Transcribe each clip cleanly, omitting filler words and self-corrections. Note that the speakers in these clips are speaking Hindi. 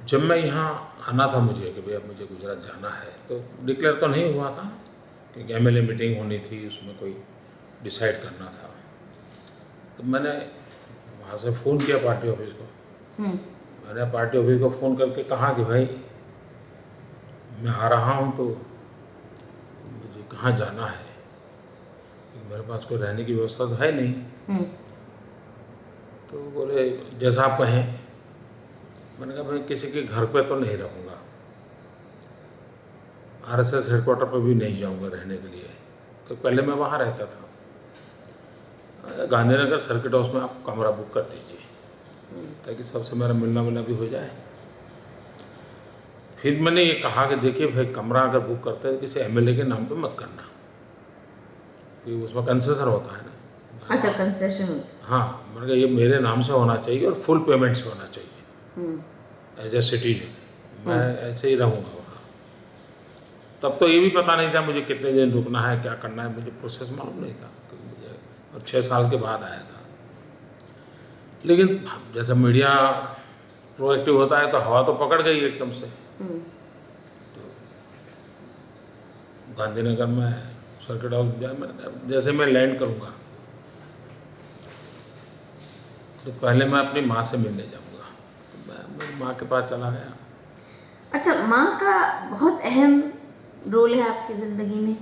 जब मैं यहाँ आना था मुझे कि भैया मुझे गुजरात जाना है, तो डिक्लेयर तो नहीं हुआ था क्योंकि एमएलए मीटिंग होनी थी, उसमें कोई डिसाइड करना था। तो मैंने वहाँ से फ़ोन किया पार्टी ऑफिस को। मैंने पार्टी ऑफिस को फ़ोन करके कहा कि भाई मैं आ रहा हूँ, तो मुझे कहाँ जाना है, क्योंकि मेरे पास कोई रहने की व्यवस्था तो है नहीं। तो बोले जैसा आप कहें। मैंने कहा भाई किसी के घर पे तो नहीं रहूँगा, आरएसएस हेडक्वार्टर पर भी नहीं जाऊँगा रहने के लिए, क्योंकि पहले मैं वहाँ रहता था। गांधीनगर सर्किट हाउस में आप कमरा बुक कर दीजिए ताकि सबसे मेरा मिलना भी हो जाए। फिर मैंने ये कहा कि देखिए भाई कमरा अगर बुक करते हैं तो किसी एमएलए के नाम पे मत करना, क्योंकि उसमें कंसेशन होता है ना। अच्छा, कंसेशन। हाँ, मैंने कहा ये मेरे नाम से होना चाहिए और फुल पेमेंट से होना चाहिए। एज ए सिटीजन मैं ऐसे ही रहूँगा वहाँ। तब तो ये भी पता नहीं था मुझे कितने दिन रुकना है, क्या करना है, मुझे प्रोसेस मालूम नहीं था मुझे, और 6 साल के बाद आया था। लेकिन जैसा मीडिया प्रोएक्टिव होता है तो हवा तो पकड़ गई एकदम से। तो गांधीनगर में सर्किट हाउस जैसे मैं लैंड करूँगा तो पहले मैं अपनी माँ से मिलने जाऊँगा। तो मैं मेरी माँ के पास चला गया। अच्छा, माँ का बहुत अहम रोल है आपकी ज़िंदगी में?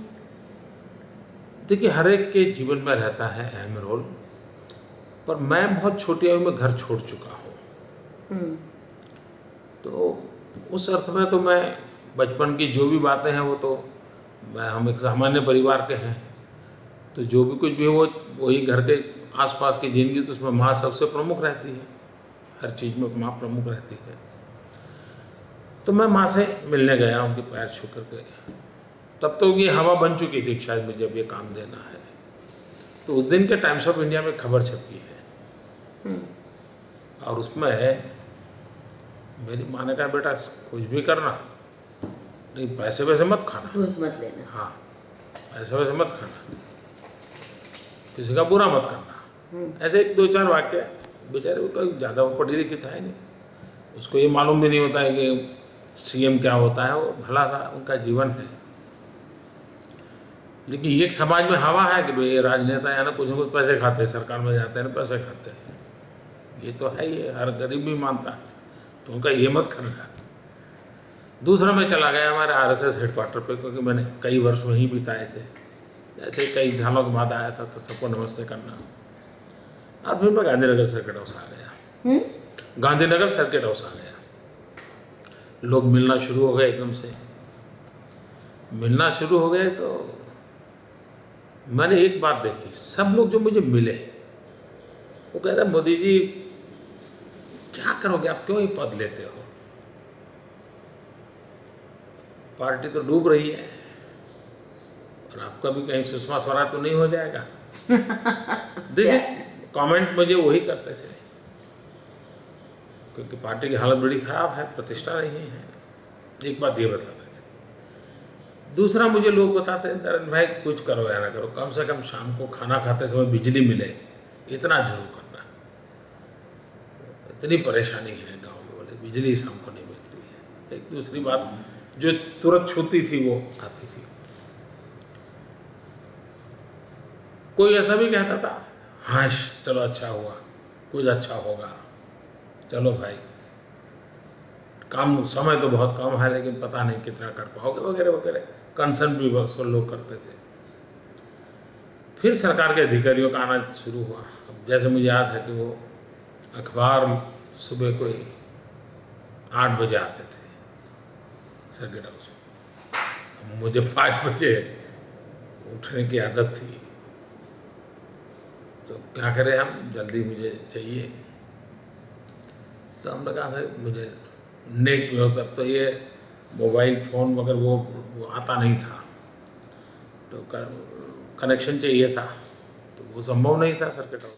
देखिए हर एक के जीवन में रहता है अहम रोल, पर मैं बहुत छोटी आयु में घर छोड़ चुका हूँ। तो उस अर्थ में तो मैं बचपन की जो भी बातें हैं वो तो हम एक सामान्य परिवार के हैं, तो जो भी कुछ भी वो वही घर के आसपास की ज़िंदगी, तो उसमें माँ सबसे प्रमुख रहती है, हर चीज़ में माँ प्रमुख रहती है। तो मैं माँ से मिलने गया, उनके पैर छू कर के। तब तो ये हवा बन चुकी थी शायद मुझे अब ये काम देना है। तो उस दिन के टाइम्स ऑफ इंडिया में खबर छपी है और उसमें मेरी माँ ने कहा बेटा कुछ भी करना, नहीं पैसे वैसे मत खाना, घूस मत लेना। हाँ, पैसे वैसे मत खाना, किसी का बुरा मत करना। ऐसे 1-2-4 वाक्य। बेचारे वो कोई ज़्यादा पढ़ी लिखी था ही नहीं, उसको ये मालूम भी नहीं होता है कि सीएम क्या होता है, वो भला सा उनका जीवन है। लेकिन ये समाज में हवा है कि भाई राजनेता है ना कुछ न कुछ पैसे खाते हैं, सरकार में जाते हैं ना पैसे खाते हैं, ये तो है ही, हर गरीब भी मानता है, तो उनका ये मत करना। दूसरा मैं चला गया हमारे आरएसएस हेडक्वार्टर पे, क्योंकि मैंने कई वर्ष वहीं बिताए थे। ऐसे कई सालों के बाद आया था तो सबको नमस्ते करना। और फिर मैं गांधीनगर सर्किट हाउस आ गया। गांधीनगर सर्किट हाउस आ गया, लोग मिलना शुरू हो गए, एकदम से मिलना शुरू हो गए। तो मैंने एक बात देखी, सब लोग जो मुझे मिले वो कह रहे मोदी जी क्या करोगे आप, क्यों ये पद लेते हो, पार्टी तो डूब रही है और आपका भी कहीं सुषमा स्वराज तो नहीं हो जाएगा। देखिए कमेंट मुझे वही करते थे, क्योंकि पार्टी की हालत बड़ी ख़राब है, प्रतिष्ठा नहीं है। एक बात ये बताते थे। दूसरा मुझे लोग बताते हैं नरेंद्र भाई कुछ करो या ना करो, कम से कम शाम को खाना खाते समय बिजली मिले, इतना जरूर करना। इतनी परेशानी है गांव में, बोले बिजली शाम को नहीं मिलती है। एक दूसरी बात जो तुरंत छूती थी वो आती थी। कोई ऐसा भी कहता था हाँ चलो अच्छा हुआ, कुछ अच्छा होगा, चलो भाई काम समय तो बहुत कम है लेकिन पता नहीं कितना कर पाओगे, वगैरह वगैरह कंसर्न भी बहुत लोग करते थे। फिर सरकार के अधिकारियों का आना शुरू हुआ। अब जैसे मुझे याद है कि वो अखबार सुबह कोई 8 बजे आते थे सर्किट हाउस में, मुझे 5 बजे उठने की आदत थी, तो क्या करें हम, जल्दी मुझे चाहिए। तो हमने कहा भाई मुझे नेट व्यवस्था, तो ये मोबाइल फ़ोन वगैरह वो आता नहीं था, तो कनेक्शन चाहिए था, तो वो संभव नहीं था सर्किट हाउस।